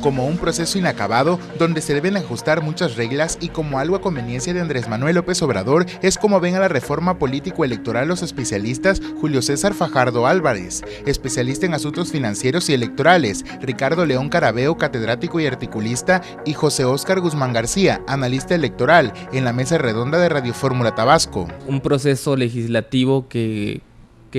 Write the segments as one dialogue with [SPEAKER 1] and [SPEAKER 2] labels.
[SPEAKER 1] Como un proceso inacabado donde se deben ajustar muchas reglas y como algo a conveniencia de Andrés Manuel López Obrador, es como ven a la reforma político-electoral los especialistas Julio César Fajardo Álvarez, especialista en asuntos financieros y electorales, Ricardo León Carabeo, catedrático y articulista, y José Óscar Guzmán García, analista electoral, en la mesa redonda de Radio Fórmula Tabasco.
[SPEAKER 2] Un proceso legislativo que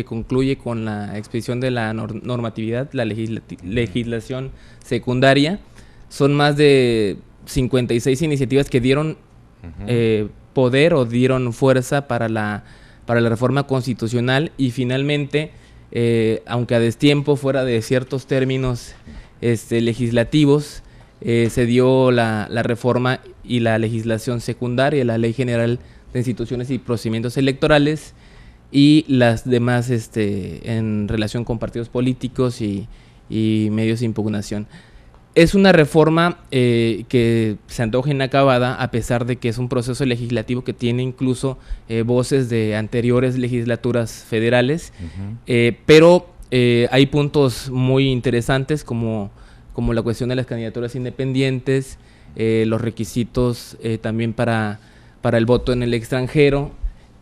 [SPEAKER 2] concluye con la expedición de la normatividad, la legislación secundaria. Son más de 56 iniciativas que dieron poder o dieron fuerza para la reforma constitucional y finalmente, aunque a destiempo, fuera de ciertos términos legislativos, se dio la reforma y la legislación secundaria, la Ley General de Instituciones y Procedimientos Electorales, y las demás en relación con partidos políticos y medios de impugnación. Es una reforma que se antoja inacabada, a pesar de que es un proceso legislativo que tiene incluso voces de anteriores legislaturas federales, pero hay puntos muy interesantes como la cuestión de las candidaturas independientes, los requisitos también para el voto en el extranjero,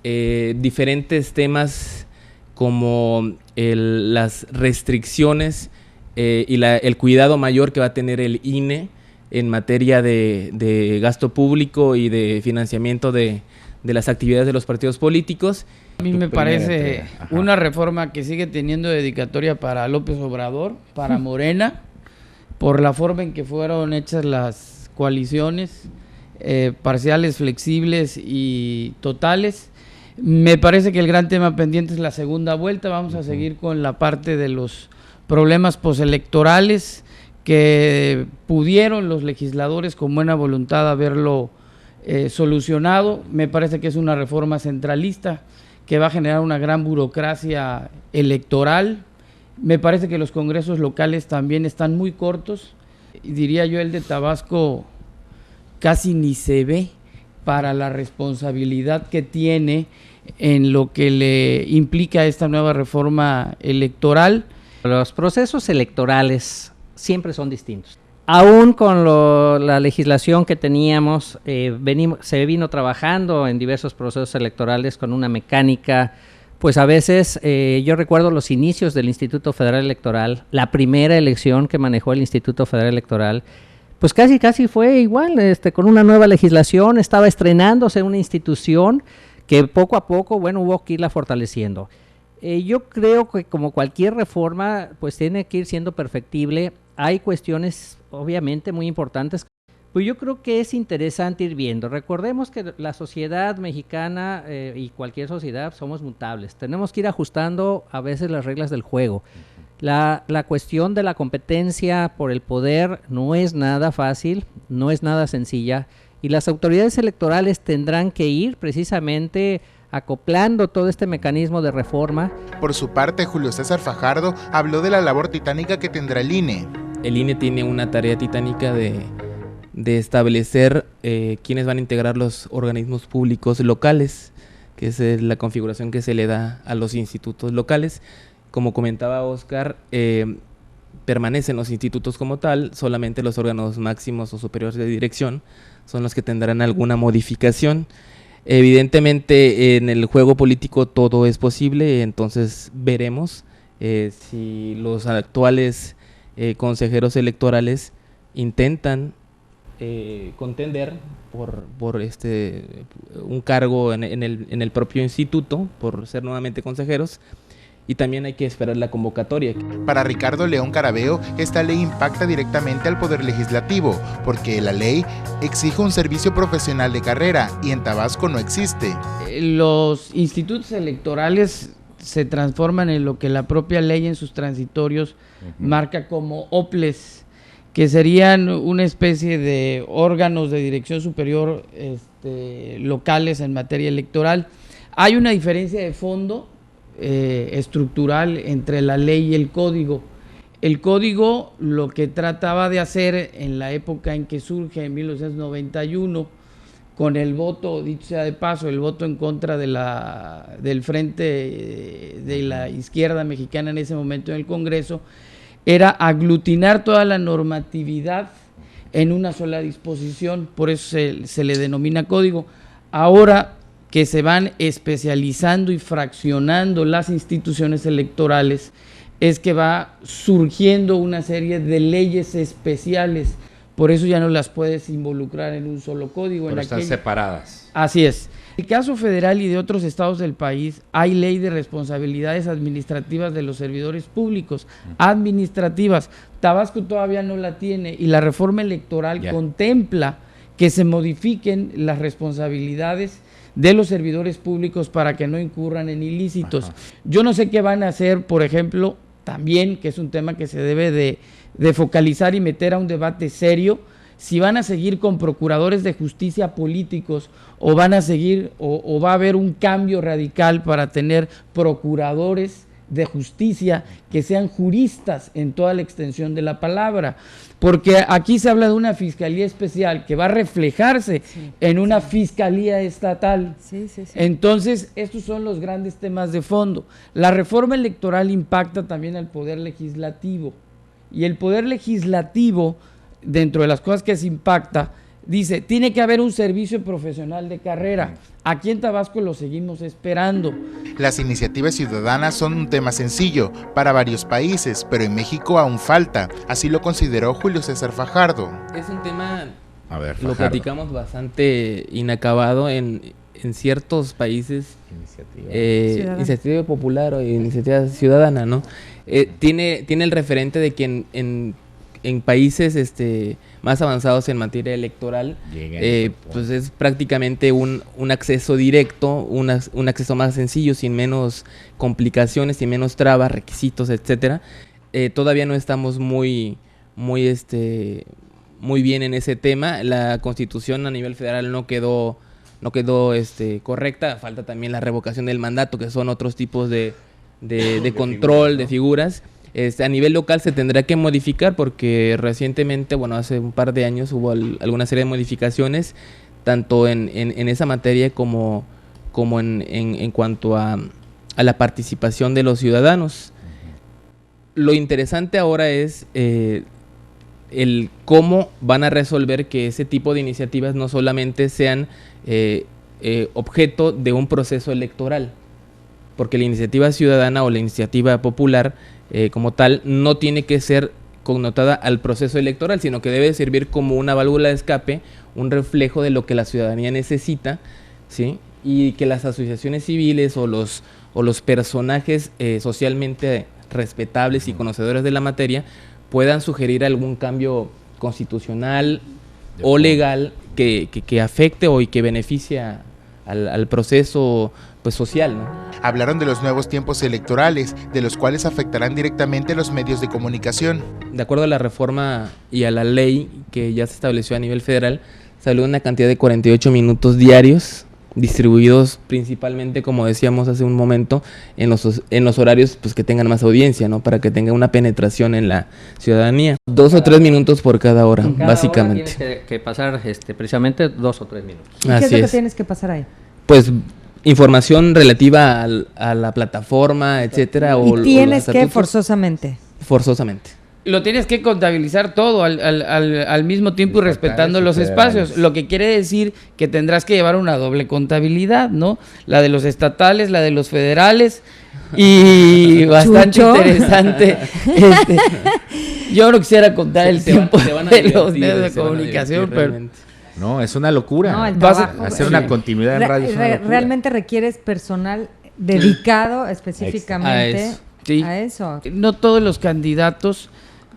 [SPEAKER 2] diferentes temas como las restricciones y el cuidado mayor que va a tener el INE en materia de gasto público y de financiamiento de las actividades de los partidos políticos.
[SPEAKER 3] A mí me parece una reforma que sigue teniendo dedicatoria para López Obrador, para Morena, por la forma en que fueron hechas las coaliciones, parciales, flexibles y totales. Me parece que el gran tema pendiente es la segunda vuelta. Vamos a seguir con la parte de los problemas postelectorales que pudieron los legisladores con buena voluntad haberlo solucionado. Me parece que es una reforma centralista que va a generar una gran burocracia electoral. Me parece que los congresos locales también están muy cortos. Diría yo, el de Tabasco casi ni se ve para la responsabilidad que tiene en lo que le implica esta nueva reforma electoral.
[SPEAKER 4] Los procesos electorales siempre son distintos. Aún con la legislación que teníamos, se vino trabajando en diversos procesos electorales con una mecánica, pues a veces, yo recuerdo los inicios del Instituto Federal Electoral, la primera elección que manejó el Instituto Federal Electoral, pues casi fue igual, con una nueva legislación, estaba estrenándose una institución que poco a poco, hubo que irla fortaleciendo. Yo creo que como cualquier reforma, pues tiene que ir siendo perfectible. Hay cuestiones, obviamente, muy importantes. Pues yo creo que es interesante ir viendo. Recordemos que la sociedad mexicana y cualquier sociedad somos mutables. Tenemos que ir ajustando a veces las reglas del juego. La cuestión de la competencia por el poder no es nada fácil, no es nada sencilla, y las autoridades electorales tendrán que ir precisamente acoplando todo este mecanismo de reforma.
[SPEAKER 1] Por su parte, Julio César Fajardo habló de la labor titánica que tendrá el INE.
[SPEAKER 2] El INE tiene una tarea titánica de establecer quiénes van a integrar los organismos públicos locales, que es la configuración que se le da a los institutos locales. Como comentaba Óscar, permanecen los institutos como tal, solamente los órganos máximos o superiores de dirección son los que tendrán alguna modificación. Evidentemente en el juego político todo es posible, entonces veremos si los actuales consejeros electorales intentan contender por un cargo en el propio instituto, por ser nuevamente consejeros. Y también hay que esperar la convocatoria.
[SPEAKER 1] Para Ricardo León Carabeo, esta ley impacta directamente al Poder Legislativo, porque la ley exige un servicio profesional de carrera y en Tabasco no existe.
[SPEAKER 3] Los institutos electorales se transforman en lo que la propia ley en sus transitorios marca como OPLES, que serían una especie de órganos de dirección superior locales en materia electoral. Hay una diferencia de fondo estructural entre la ley y el código. El código lo que trataba de hacer en la época en que surge, en 1991, con el voto, dicho sea de paso, el voto en contra del frente de la izquierda mexicana en ese momento en el Congreso, era aglutinar toda la normatividad en una sola disposición, por eso se le denomina código. Ahora que se van especializando y fraccionando las instituciones electorales, es que va surgiendo una serie de leyes especiales, por eso ya no las puedes involucrar en un solo código.
[SPEAKER 5] Pero están separadas.
[SPEAKER 3] Así es. En el caso federal y de otros estados del país, hay ley de responsabilidades administrativas de los servidores públicos, administrativas. Tabasco todavía no la tiene y la reforma electoral contempla que se modifiquen las responsabilidades de los servidores públicos para que no incurran en ilícitos. Ajá. Yo no sé qué van a hacer, por ejemplo, también, que es un tema que se debe de focalizar y meter a un debate serio, si van a seguir con procuradores de justicia políticos o van a seguir o va a haber un cambio radical para tener procuradores de justicia que sean juristas en toda la extensión de la palabra, porque aquí se habla de una fiscalía especial que va a reflejarse en una fiscalía estatal. Entonces, estos son los grandes temas de fondo. La reforma electoral impacta también al poder legislativo, y el poder legislativo, dentro de las cosas que se impacta, dice, tiene que haber un servicio profesional de carrera. Aquí en Tabasco lo seguimos esperando.
[SPEAKER 1] Las iniciativas ciudadanas son un tema sencillo para varios países, pero en México aún falta. Así lo consideró Julio César Fajardo.
[SPEAKER 2] Es un tema, lo platicamos bastante inacabado en ciertos países. Iniciativa popular o iniciativa ciudadana, ¿no? Tiene el referente de que en países más avanzados en materia electoral, pues es prácticamente un acceso directo, un acceso más sencillo, sin menos complicaciones, sin menos trabas, requisitos, etcétera. Todavía no estamos muy bien en ese tema. La Constitución a nivel federal no quedó correcta. Falta también la revocación del mandato, que son otros tipos de control, de figuras. A nivel local se tendrá que modificar porque recientemente, hace un par de años hubo alguna serie de modificaciones, tanto en esa materia como en cuanto a la participación de los ciudadanos. Lo interesante ahora es el cómo van a resolver que ese tipo de iniciativas no solamente sean objeto de un proceso electoral, porque la iniciativa ciudadana o la iniciativa popular como tal no tiene que ser connotada al proceso electoral, sino que debe servir como una válvula de escape, un reflejo de lo que la ciudadanía necesita, ¿sí? Y que las asociaciones civiles o los personajes socialmente respetables y conocedores de la materia puedan sugerir algún cambio constitucional o legal que afecte y que beneficie al proceso social, ¿no?
[SPEAKER 1] Hablaron de los nuevos tiempos electorales, de los cuales afectarán directamente los medios de comunicación.
[SPEAKER 2] De acuerdo a la reforma y a la ley que ya se estableció a nivel federal, salió una cantidad de 48 minutos diarios, distribuidos principalmente, como decíamos hace un momento, en los horarios que tengan más audiencia, ¿no? Para que tenga una penetración en la ciudadanía. 2 o 3 minutos por cada hora, básicamente.
[SPEAKER 4] Hora tienes que pasar precisamente 2 o 3 minutos.
[SPEAKER 6] ¿Y qué es lo que tienes que pasar ahí?
[SPEAKER 2] Pues información relativa a la plataforma, etcétera.
[SPEAKER 6] ¿Y tienes que forzosamente?
[SPEAKER 2] Forzosamente.
[SPEAKER 3] Lo tienes que contabilizar todo al mismo tiempo y respetando los espacios, lo que quiere decir que tendrás que llevar una doble contabilidad, ¿no? La de los estatales, la de los federales, y bastante interesante. Yo no quisiera contar el tiempo de los medios de comunicación, pero...
[SPEAKER 5] No, es una locura.
[SPEAKER 6] No, el trabajo,
[SPEAKER 5] hacer una continuidad en radio es una locura.
[SPEAKER 6] Realmente requieres personal dedicado específicamente a eso.
[SPEAKER 3] No todos los candidatos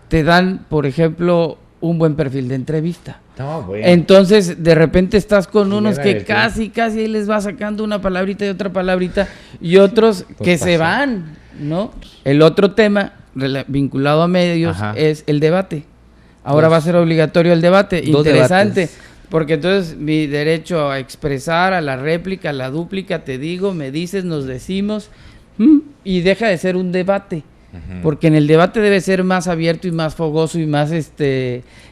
[SPEAKER 3] te dan, por ejemplo, un buen perfil de entrevista.
[SPEAKER 5] No, bueno.
[SPEAKER 3] Entonces, de repente estás con unos que casi ahí les va sacando una palabrita y otra palabrita, y otros que se van, ¿no? El otro tema vinculado a medios es el debate. Ahora va a ser obligatorio el debate. Interesante. Debates. Porque entonces mi derecho a expresar, a la réplica, a la dúplica, te digo, me dices, nos decimos, y deja de ser un debate. Porque en el debate debe ser más abierto y más fogoso y más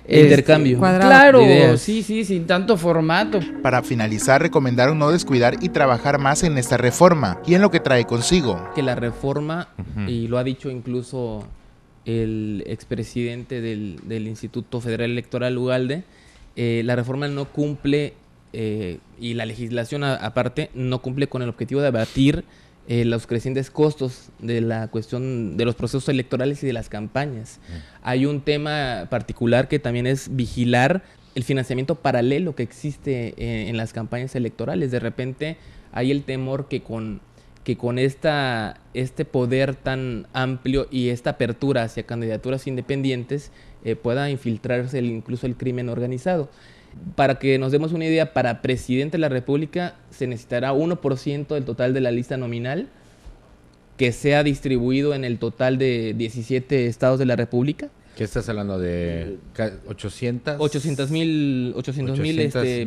[SPEAKER 2] intercambio.
[SPEAKER 3] Claro, sí, sin tanto formato.
[SPEAKER 1] Para finalizar, recomendaron no descuidar y trabajar más en esta reforma y en lo que trae consigo.
[SPEAKER 2] Que la reforma, y lo ha dicho incluso el expresidente del Instituto Federal Electoral, Ugalde, la reforma no cumple, y la legislación aparte, no cumple con el objetivo de abatir los crecientes costos de la cuestión de los procesos electorales y de las campañas. Hay un tema particular que también es vigilar el financiamiento paralelo que existe en las campañas electorales. De repente hay el temor que con este poder tan amplio y esta apertura hacia candidaturas independientes pueda infiltrarse incluso el crimen organizado. Para que nos demos una idea, para presidente de la República se necesitará 1% del total de la lista nominal que sea distribuido en el total de 17 estados de la República.
[SPEAKER 5] ¿Qué estás hablando de 800?
[SPEAKER 2] 800,000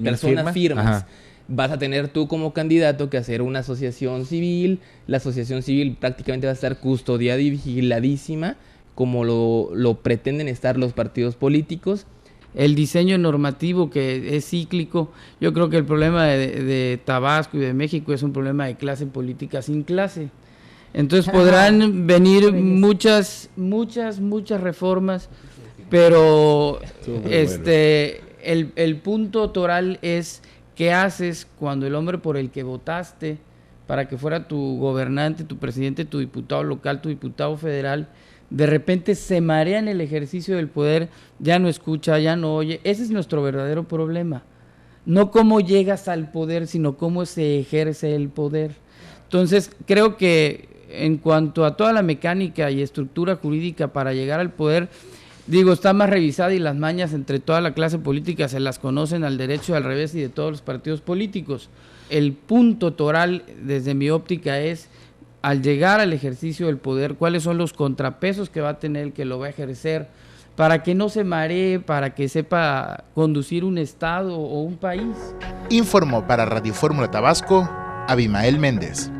[SPEAKER 2] personas firmas.
[SPEAKER 5] Ajá.
[SPEAKER 2] Vas a tener tú como candidato que hacer una asociación civil. La asociación civil prácticamente va a estar custodiada y vigiladísima, como lo pretenden estar los partidos políticos.
[SPEAKER 3] El diseño normativo que es cíclico, yo creo que el problema de Tabasco y de México es un problema de clase política sin clase. Entonces podrán venir muchas reformas, pero el punto toral es qué haces cuando el hombre por el que votaste para que fuera tu gobernante, tu presidente, tu diputado local, tu diputado federal, de repente se marea en el ejercicio del poder, ya no escucha, ya no oye. Ese es nuestro verdadero problema. No cómo llegas al poder, sino cómo se ejerce el poder. Entonces, creo que en cuanto a toda la mecánica y estructura jurídica para llegar al poder, está más revisada y las mañas entre toda la clase política se las conocen al derecho y al revés y de todos los partidos políticos. El punto toral, desde mi óptica, es al llegar al ejercicio del poder, cuáles son los contrapesos que va a tener el que lo va a ejercer, para que no se maree, para que sepa conducir un estado o un país.
[SPEAKER 1] Informó para Radio Fórmula Tabasco, Abimael Méndez.